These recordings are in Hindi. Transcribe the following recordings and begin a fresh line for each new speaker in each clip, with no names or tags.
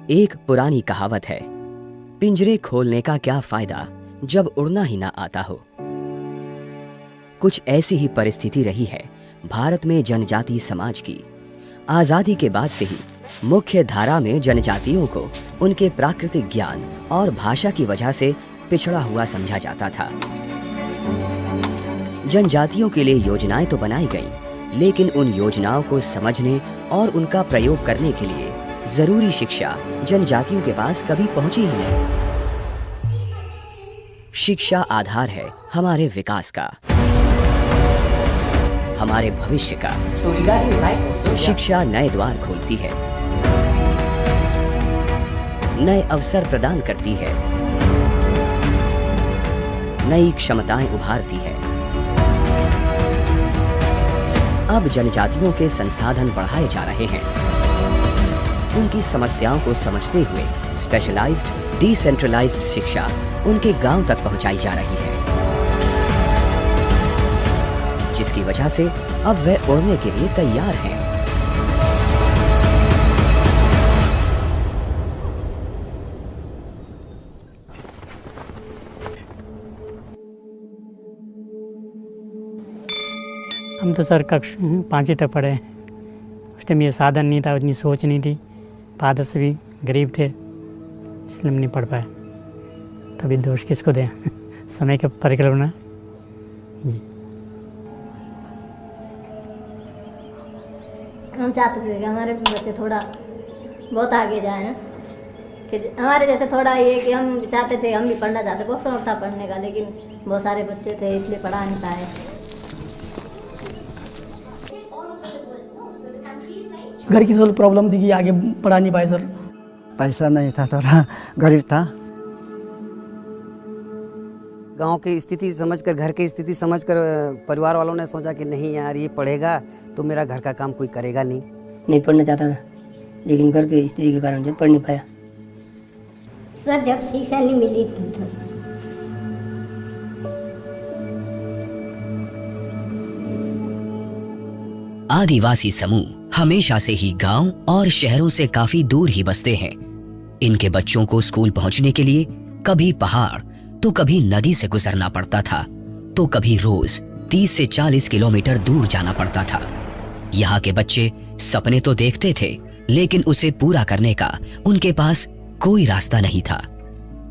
एक पुरानी कहावत है, पिंजरे खोलने का क्या फायदा जब उड़ना ही ना आता हो। कुछ ऐसी ही परिस्थिति रही है भारत में जनजातीय समाज की। आजादी के बाद से ही मुख्य धारा में जनजातियों को उनके प्राकृतिक ज्ञान और भाषा की वजह से पिछड़ा हुआ समझा जाता था। जनजातियों के लिए योजनाएं तो बनाई गईं, लेकिन उन योजनाओं को समझने और उनका प्रयोग करने के लिए जरूरी शिक्षा जनजातियों के पास कभी पहुंची ही नहीं। शिक्षा आधार है हमारे विकास का, हमारे भविष्य का। शिक्षा नए द्वार खोलती है, नए अवसर प्रदान करती है, नई क्षमताएं उभारती है। अब जनजातियों के संसाधन बढ़ाए जा रहे हैं। उनकी समस्याओं को समझते हुए स्पेशलाइज्ड डिसेंट्रलाइज्ड शिक्षा उनके गांव तक पहुंचाई जा रही है, जिसकी वजह से अब वे उड़ने के लिए तैयार हैं।
हम तो सर कक्षा 5वीं तक पढ़े। उस टाइम ये साधन नहीं था, उतनी सोच नहीं थी। फादर से भी गरीब थे, इसलिए हम नहीं पढ़ पाए। तभी दोष किसको दें समय का परिकल्पना जी।
हम चाहते थे कि हमारे बच्चे थोड़ा बहुत आगे जाएं, कि हमारे जैसे थोड़ा ये कि हम चाहते थे, हम भी पढ़ना चाहते, बहुत शौक था पढ़ने का, लेकिन बहुत सारे बच्चे थे इसलिए पढ़ा नहीं पाए।
घर की सोल प्रॉब्लम थी कि आगे पढ़ा नहीं पाए सर।
पैसा नहीं था, थोड़ा गरीब था।
गांव की स्थिति समझकर, घर की स्थिति समझकर परिवार वालों ने सोचा कि नहीं यार, ये पढ़ेगा तो मेरा घर का काम कोई करेगा नहीं।
नहीं पढ़ना चाहता था, लेकिन घर की स्थिति के कारण जब पढ़ नहीं पाया।
सर जब शिक्षा नहीं मिली थी
आदिवासी समूह हमेशा से ही गांव और शहरों से काफी दूर ही बसते हैं। इनके बच्चों को स्कूल पहुंचने के लिए कभी पहाड़ तो कभी नदी से गुजरना पड़ता था, तो कभी रोज 30 से 40 किलोमीटर दूर जाना पड़ता था। यहाँ के बच्चे सपने तो देखते थे, लेकिन उसे पूरा करने का उनके पास कोई रास्ता नहीं था।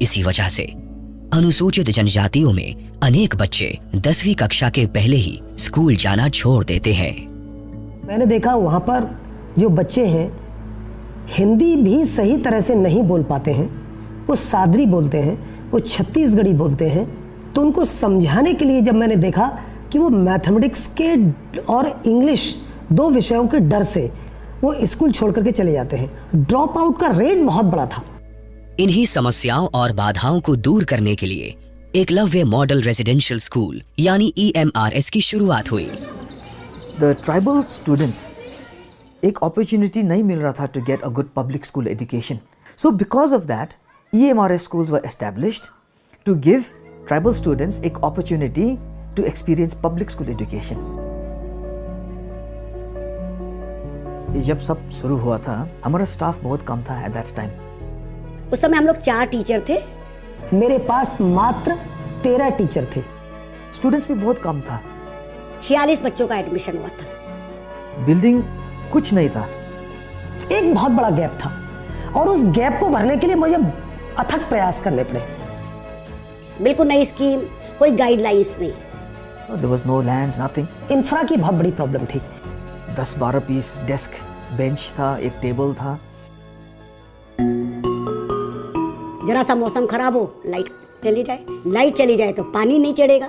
इसी वजह से अनुसूचित जनजातियों में अनेक बच्चे 10वीं कक्षा के पहले ही स्कूल जाना छोड़ देते हैं।
मैंने देखा वहाँ पर जो बच्चे हैं हिंदी भी सही तरह से नहीं बोल पाते हैं, वो सादरी बोलते हैं, वो छत्तीसगढ़ी बोलते हैं। तो उनको समझाने के लिए जब मैंने देखा कि वो मैथमेटिक्स के और इंग्लिश 2 विषयों के डर से वो स्कूल छोड़ करके चले जाते हैं, ड्रॉप आउट का रेट बहुत बड़ा था।
इन्हीं समस्याओं और बाधाओं को दूर करने के लिए एकलव्य मॉडल रेजिडेंशियल स्कूल यानी EMRS की शुरुआत हुई।
The tribal students एक opportunity नहीं मिल रहा था to get a good public school education. So because of that, EMRS schools were established to give tribal students एक opportunity to experience public school education. जब सब शुरू हुआ था, हमारा स्टाफ बहुत कम था at that time.
उस समय हम लोग 4 टीचर थे।
मेरे पास मात्र 13 टीचर थे।
स्टूडेंट्स भी बहुत कम था।
46 बच्चों का एडमिशन हुआ था।
बिल्डिंग कुछ नहीं था।
एक बहुत बड़ा गैप था और उस गैप को भरने के लिए मुझे अथक प्रयास करने पड़े।
बिल्कुल नई स्कीम, कोई गाइडलाइंस नहीं।
There was no land, nothing.
Infra की बहुत बड़ी प्रॉब्लम थी।
10-12 पीस डेस्क बेंच था, एक टेबल था।
जरा सा मौसम खराब हो, लाइट चली जाए तो पानी नहीं चढ़ेगा।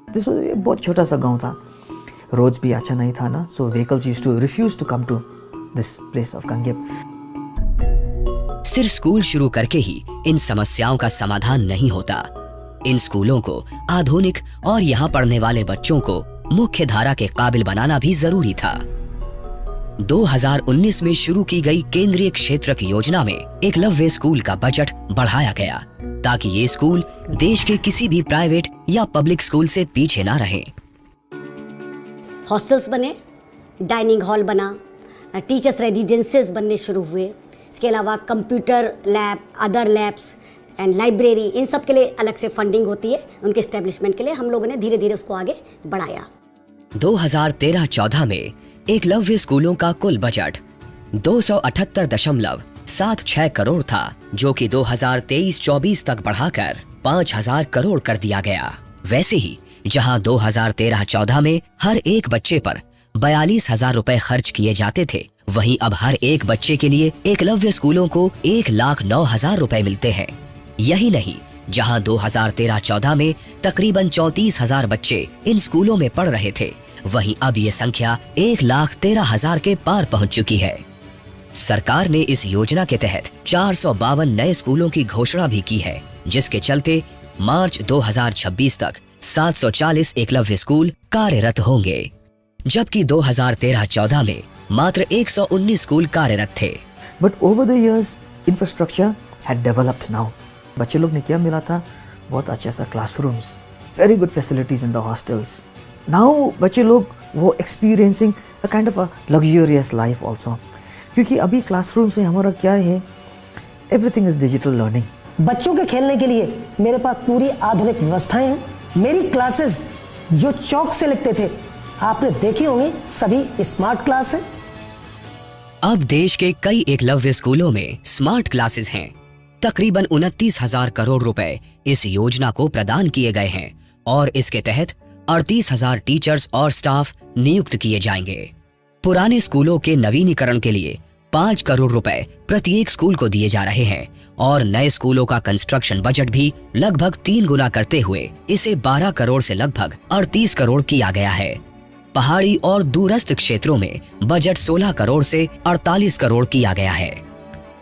बहुत छोटा सा गांव था, रोड्स भी अच्छा नहीं था ना, so vehicles used to refuse to come to this place of Kangyep.
सिर्फ स्कूल शुरू करके ही इन समस्याओं का समाधान नहीं होता। इन स्कूलों को आधुनिक और यहाँ पढ़ने वाले बच्चों को मुख्य धारा के काबिल बनाना भी जरूरी था। 2019 में शुरू की गई केंद्रीय क्षेत्रक योजना में एकलव्य स्कूल का बजट बढ़ाया गया, ताकि ये स्कूल देश के किसी भी प्राइवेट या पब्लिक स्कूल से पीछे ना रहें।
हॉस्टल्स बने, डाइनिंग हॉल बना, टीचर्स रेजिडेंसेस बनने शुरू हुए, इसके अलावा computer lab, other labs and library, इन सब के लिए अलग से फंडिंग होती है। उनके इस्टेब्लिशमेंट के लिए हम लोगों ने धीरे धीरे उसको आगे बढ़ाया।
2013-14 में एकलव्य स्कूलों का कुल बजट 278.76 करोड़ था, जो कि 2023-24 तक बढ़ाकर 5,000 करोड़ कर दिया गया। वैसे ही जहां 2013-14 में हर एक बच्चे पर 42,000 रुपए खर्च किए जाते थे, वहीं अब हर एक बच्चे के लिए एकलव्य स्कूलों को 1,09,000 रुपए मिलते हैं। यही नहीं, जहां 2013-14 में तकरीबन 34,000 बच्चे इन स्कूलों में पढ़ रहे थे, वहीं अब ये संख्या 1,13,000 के पार पहुंच चुकी है। सरकार ने इस योजना के तहत 452 नए स्कूलों की घोषणा भी की है, जिसके चलते मार्च 2026 तक 740 एकलव्य स्कूल कार्यरत होंगे, जबकि 2013-14 में मात्र 119 स्कूल कार्यरत थे।
But over the years, infrastructure had developed now. बच्चे लोग ने क्या मिला था? बहुत अच्छा सा classrooms, very good facilities in the hostels. Now बच्चे लोग वो experiencing a kind of a luxurious life also. क्योंकि अभी classrooms में हमारा क्या है? Everything is digital learning.
बच्चों के खेलने के लिए मेरे पास पूरी आधुनिक व्यवस्थाएं हैं। मेरी क्लासेस जो चौक से लिखते थे, आपने देखे होंगे, सभी स्मार्ट क्लास है।
अब देश के कई एकलव्य स्कूलों में स्मार्ट क्लासेस हैं। तकरीबन 29,000 करोड़ रुपए इस योजना को प्रदान किए गए हैं और इसके तहत 38,000 टीचर्स और स्टाफ नियुक्त किए जाएंगे। पुराने स्कूलों के नवीनीकरण के लिए 5 करोड़ रुपए प्रत्येक स्कूल को दिए जा रहे हैं और नए स्कूलों का कंस्ट्रक्शन बजट भी लगभग 3 गुना करते हुए इसे 12 करोड़ से लगभग 38 करोड़ किया गया है। पहाड़ी और दूरस्थ क्षेत्रों में बजट 16 करोड़ से 48 करोड़ किया गया है।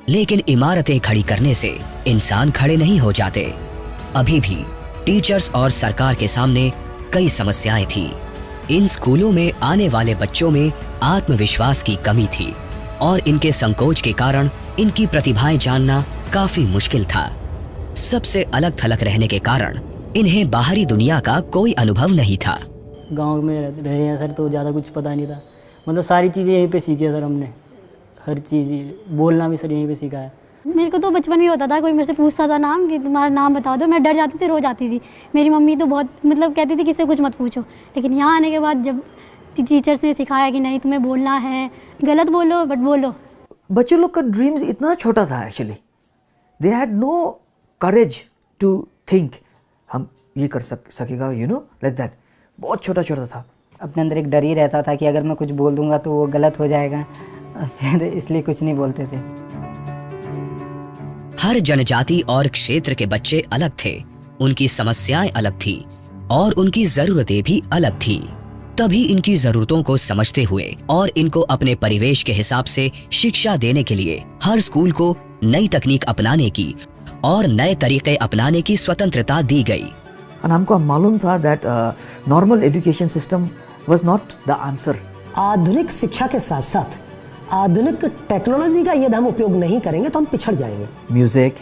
लेकिन इमारतें खड़ी करने से इंसान खड़े नहीं हो जाते। अभी भी टीचर्स और सरकार के सामने कई समस्याएं थी। इन स्कूलों में आने वाले बच्चों में आत्मविश्वास की कमी थी और इनके संकोच के कारण इनकी प्रतिभाएं जानना काफी मुश्किल था। सबसे अलग थलग रहने के कारण इन्हें बाहरी दुनिया का कोई अनुभव नहीं था।
गांव में रहे हैं सर, तो ज़्यादा कुछ पता नहीं था। मतलब सारी चीज़ें यहीं पे सीखी है सर हमने, हर चीज़, बोलना भी सर यहीं पे सीखा है।
मेरे को तो बचपन में होता था, कोई मेरे से पूछता था नाम कि तुम्हारा नाम बता दो, मैं डर जाती थी, रो जाती थी। मेरी मम्मी तो बहुत मतलब कहती थी किससे कुछ मत पूछो, लेकिन यहाँ आने के बाद जब टीचर्स ने सिखाया कि नहीं तुम्हें बोलना है, गलत बोलो बट बोलो।
बच्चे लोग का ड्रीम्स इतना छोटा था actually, they had no courage to think हम ये कर सकेगा, यू नो, लाइक दैट। बहुत छोटा छोटा था।
अपने अंदर एक डर ही रहता था कि अगर मैं कुछ बोल दूंगा तो वो गलत हो जाएगा, फिर इसलिए कुछ नहीं बोलते थे।
हर जनजाति और क्षेत्र के बच्चे अलग थे, उनकी समस्याएं अलग थी और उनकी जरूरतें भी अलग थी। तभी इनकी जरूरतों को समझते हुए और इनको अपने परिवेश के हिसाब से शिक्षा देने के लिए हर स्कूल को नई तकनीक अपनाने की और नए तरीके अपनाने की स्वतंत्रता दी गई।
और हमको मालूम था that normal education system was not the answer.
आधुनिक शिक्षा के साथ साथ आधुनिक टेक्नोलॉजी का यदि हम उपयोग नहीं करेंगे तो हम पिछड़ जाएंगे।
Music,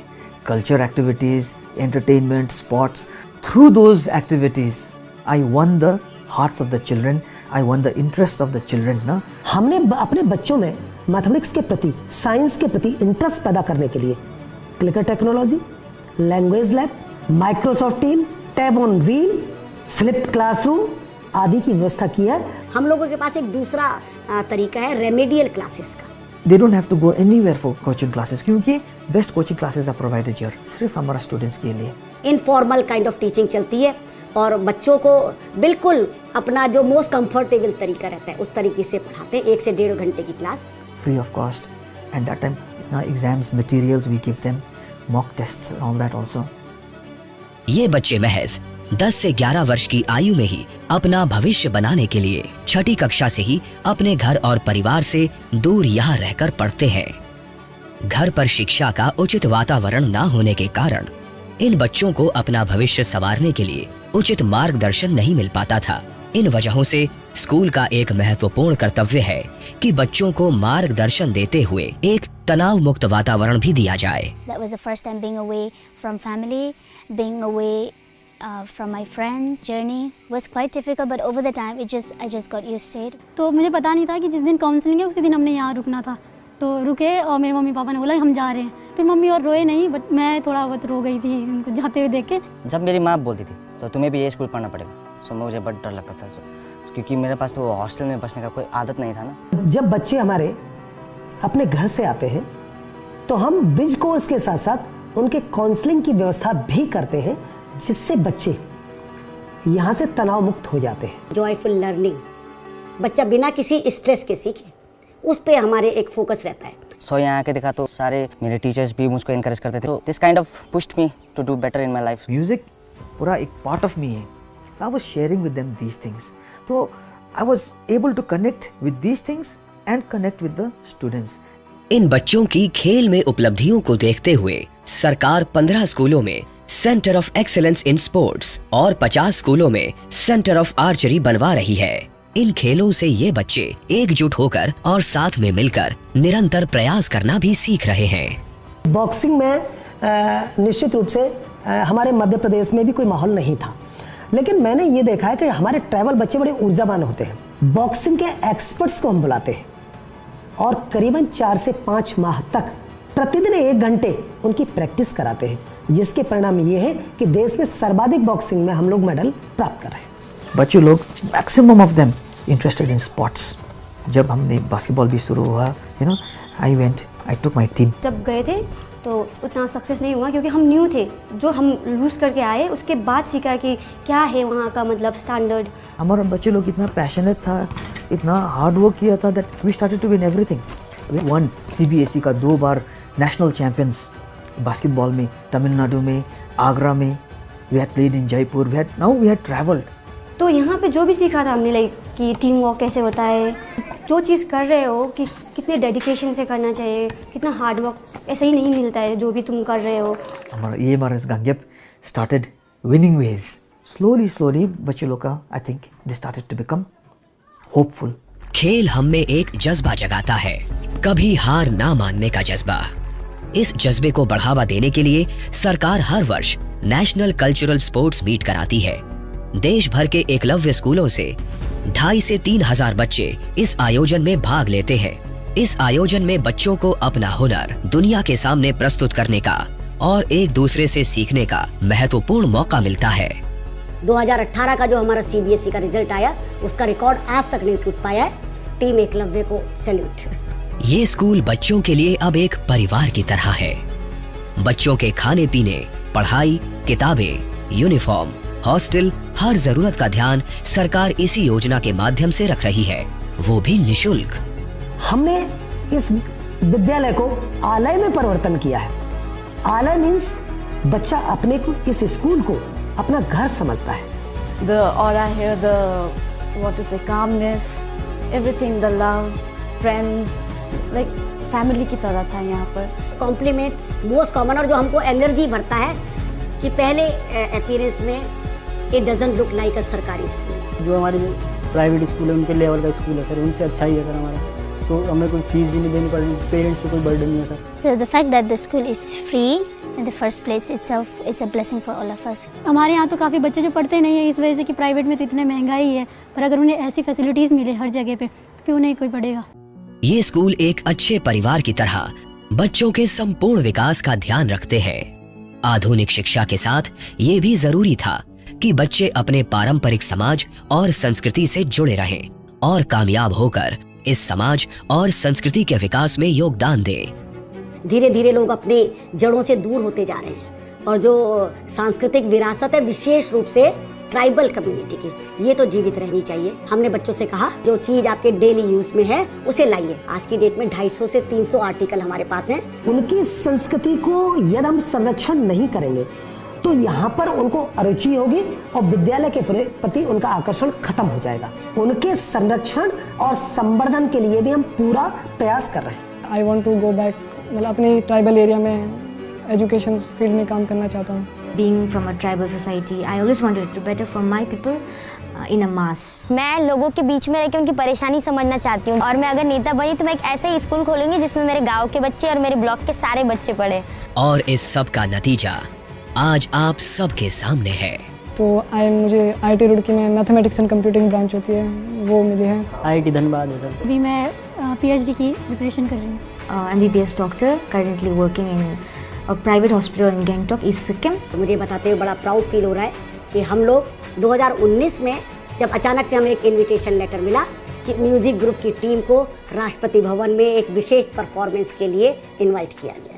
culture activities, entertainment, sports, through those activities I one the hearts of the children, I one the interest of the children ना। हमने
अपने बच्चों में मैथमेटिक्स के प्रति, साइंस के प्रति इंटरेस्ट पैदा करने के लिए clicker technology, language lab, Microsoft team, tab on wheel, flipped classroom आदि की व्यवस्था की है।
हम लोगों के पास एक दूसरा तरीका है रेमेडियल क्लासेस का।
They don't have to go anywhere for coaching classes क्योंकि best coaching classes are provided here, सिर्फ हमारा स्टूडेंट्स के लिए।
इनफॉर्मल काइंड ऑफ टीचिंग चलती है और बच्चों को बिल्कुल अपना जो मोस्ट कंफर्टेबल तरीका रहता है उस तरीके से पढ़ाते हैं। 1 से 1.5 घंटे की class
free of cost, and that time इतना exams materials we give them, mock tests and all that also.
ये बच्चे महज 10 से 11 वर्ष की आयु में ही अपना भविष्य बनाने के लिए 6ठी कक्षा से ही अपने घर और परिवार से दूर यहाँ रहकर पढ़ते हैं। घर पर शिक्षा का उचित वातावरण न होने के कारण इन बच्चों को अपना भविष्य संवारने के लिए उचित मार्गदर्शन नहीं मिल पाता था। इन वजहों से स्कूल का एक महत्वपूर्ण कर्तव्य है कि बच्चों को मार्गदर्शन देते हुए एक तनाव मुक्त वातावरण भी दिया जाए।
That was the first time being away from family, being away from my friends. Journey was quite difficult, but over the time I just got used to it. तो मुझे पता नहीं था कि जिस दिन काउंसलिंग है उसी दिन हमने यहाँ रुकना था। तो रुके और मेरे मम्मी पापा ने बोला हम जा रहे हैं। फिर मम्मी और रोए नहीं, बट मैं थोड़ा बहुत रो गई थी उनको जाते हुए देख के।
जब मेरी माँ बोलती थी तो तुम्हें भी ये स्कूल पढ़ना पड़ेगा, सो मुझे बड़ा डर लगता था, क्योंकि मेरे पास तो हॉस्टल में बसने का कोई आदत नहीं था ना।
जब बच्चे हमारे अपने घर से आते हैं तो हम ब्रिज कोर्स के साथ साथ उनके काउंसलिंग की व्यवस्था भी करते हैं, जिससे बच्चे यहाँ से तनाव मुक्त हो जाते हैं।
जॉयफुल लर्निंग, बच्चा बिना किसी स्ट्रेस के सीखे, उस पे हमारे एक फोकस रहता है।
सो यहाँ आके देखा तो सारे मेरे टीचर्स भी मुझको इनकरेज करते थे, तो this kind of pushed me to do better in my life.
Music पूरा एक पार्ट ऑफ मी है। I was sharing with them these things, तो I was able to connect with these things and connect with the students.
इन बच्चों की खेल में उपलब्धियों को देखते हुए सरकार 15 स्कूलों में centre of excellence in sports और 50 स्कूलों में सेंटर ऑफ आर्चरी बनवा रही है। इन खेलों से ये बच्चे एकजुट होकर और साथ में मिलकर निरंतर प्रयास करना भी सीख रहे हैं।
बॉक्सिंग में निश्चित रूप से हमारे मध्य प्रदेश में भी कोई माहौल नहीं था, लेकिन मैंने ये देखा है कि हमारे ट्राइबल बच्चे बड़े ऊर्जावान होते हैं। बॉक्सिंग के एक्सपर्ट्स को हम बुलाते हैं और करीबन 4 से 5 माह तक प्रतिदिन 1 घंटे उनकी प्रैक्टिस कराते हैं, जिसके परिणाम ये है कि देश में सर्वाधिक बॉक्सिंग में हम लोग मेडल प्राप्त कर रहे हैं।
बच्चे लोग maximum of them interested in sports. जब हमने बास्केटबॉल भी शुरू हुआ, you know, I took my team.
जब गए थे तो उतना सक्सेस नहीं हुआ, क्योंकि हम न्यू थे। जो हम लूज़ करके आए उसके बाद सीखा कि क्या है वहाँ का मतलब स्टैंडर्ड।
हमारा बच्चे लोग इतना पैशनेट था, इतना हार्ड वर्क किया था, that we started to win everything. We won CBSE का 2 बार नेशनल चैंपियंस बास्केटबॉल में, तमिलनाडु में, आगरा में। We had played in Jaipur, now we had travelled.
तो यहाँ पे जो भी सीखा था हमने, लाइक कि टीम वर्क कैसे होता है, जो चीज़ कर रहे हो कि कितने डेडिकेशन से करना चाहिए, कितना हार्ड वर्क, ऐसे ही नहीं मिलता है जो भी तुम कर रहे हो।
हमारा EMRS गांगेप स्टार्टेड विनिंग वेज। स्लोली बच्चे लोग का I think they started to become hopeful.
खेल हम में एक जज्बा जगाता है, कभी हार ना मानने का जज्बा। इस जज्बे को बढ़ावा देने के लिए सरकार हर वर्ष नेशनल कल्चरल स्पोर्ट्स मीट कराती है। देश भर के एकलव्य स्कूलों से 2,500 से 3,000 बच्चे इस आयोजन में भाग लेते हैं। इस आयोजन में बच्चों को अपना हुनर दुनिया के सामने प्रस्तुत करने का और एक दूसरे से सीखने का महत्वपूर्ण मौका मिलता है।
2018 का जो हमारा CBSE का रिजल्ट आया, उसका रिकॉर्ड आज तक नहीं टूट पाया है। टीम एकलव्य को सैल्यूट।
ये स्कूल बच्चों के लिए अब एक परिवार की तरह है। बच्चों के खाने पीने, पढ़ाई, किताबें, यूनिफॉर्म, हॉस्टल, हर जरूरत का ध्यान सरकार इसी योजना के माध्यम से रख रही है, वो भी निशुल्क।
हमने इस विद्यालय को आलय में परिवर्तन किया है। आलय मीन्स बच्चा अपने को, इस स्कूल को अपना घर समझता है।
The aura here, the what to say, calmness, everything, the love, friends, like family की तरह था यहाँ पर।
कॉम्प्लीमेंट मोस्ट कॉमन, और जो हमको एनर्जी भरता है कि पहले अपीयरेंस में इट डजंट लुक लाइक अ सरकारी स्कूल।
जो हमारे प्राइवेट स्कूल है उनके लेवल का स्कूल है सर, उनसे अच्छा ही है सर हमारा। तो हमें कोई फीस भी नहीं देनी पड़ेगी, पेरेंट्स को कोई बर्डन नहीं है sir.
So the fact that the school is free in the first place itself is a blessing for all of us. हमारे यहाँ तो काफ़ी बच्चे जो पढ़ते नहीं है इस वजह से कि प्राइवेट में तो इतने महंगाई है, पर अगर उन्हें ऐसी फैसिलिटीज़ मिले हर जगह पे तो क्यों नहीं कोई पढ़ेगा।
ये स्कूल एक अच्छे परिवार की तरह बच्चों के संपूर्ण विकास का ध्यान रखते हैं। आधुनिक शिक्षा के साथ ये भी जरूरी था कि बच्चे अपने पारंपरिक समाज और संस्कृति से जुड़े रहें और कामयाब होकर इस समाज और संस्कृति के विकास में योगदान दें।
धीरे धीरे लोग अपने जड़ों से दूर होते जा रहे हैं, और जो सांस्कृतिक विरासत है विशेष रूप से ट्राइबल कम्युनिटी की, ये तो जीवित रहनी चाहिए। हमने बच्चों से कहा जो चीज़ आपके डेली यूज में है उसे लाइए। आज की डेट में 250 से 300 आर्टिकल हमारे पास हैं।
उनकी संस्कृति को यदि हम संरक्षण नहीं करेंगे तो यहाँ पर उनको अरुचि होगी और विद्यालय के प्रति उनका आकर्षण खत्म हो जाएगा। उनके संरक्षण और संवर्धन के लिए भी हम पूरा प्रयास कर रहे हैं।
I want to go back, मतलब अपने ट्राइबल एरिया में एजुकेशन फील्ड में काम करना चाहता हूँ।
Being from a tribal society, I always wanted it to better for my people in a mass.
मैं लोगों के बीच में रह के उनकी परेशानी समझना चाहती हूँ, और मैं अगर नेता बनी तो मैं एक ऐसे ही स्कूल खोलूंगी जिसमें मेरे गांव के बच्चे और मेरे ब्लॉक के सारे बच्चे पढ़े।
और इस सब का नतीजा आज आप सबके सामने है।
तो मुझे IIT रुड़की में मैथमेटिक्स एंड कंप्यूटिंग ब्रांच होती है वो मिली है।
IIT धनबाद है सर।
अभी मैं PhD की प्रिपरेशन कर रही हूँ।
MBBS doctor, currently working in a private hospital in Gangtok, East Sikkim.
मुझे बताते हुए बड़ा प्राउड फील हो रहा है कि हम लोग 2019 में जब अचानक से हमें एक इनविटेशन लेटर मिला कि म्यूजिक ग्रुप की टीम को राष्ट्रपति भवन में एक विशेष परफॉर्मेंस के लिए इनवाइट किया गया है।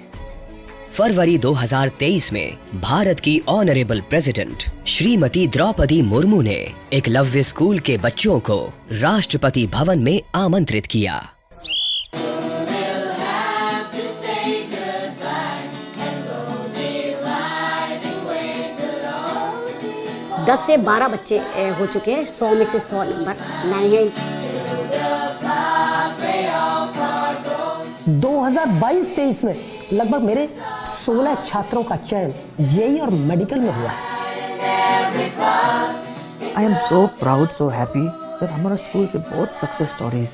फरवरी 2023 में भारत की ऑनरेबल प्रेसिडेंट श्रीमती द्रौपदी मुर्मू ने एकलव्य स्कूल के बच्चों को राष्ट्रपति भवन में आमंत्रित किया।
10 से 12 बच्चे हो चुके हैं, 100 में से 100 नंबर लाए हैं।
2022-23 में लगभग मेरे 16 छात्रों का चयन JEE और मेडिकल में हुआ है।
I am so proud, so happy that हमारा स्कूल से बहुत सक्सेस स्टोरीज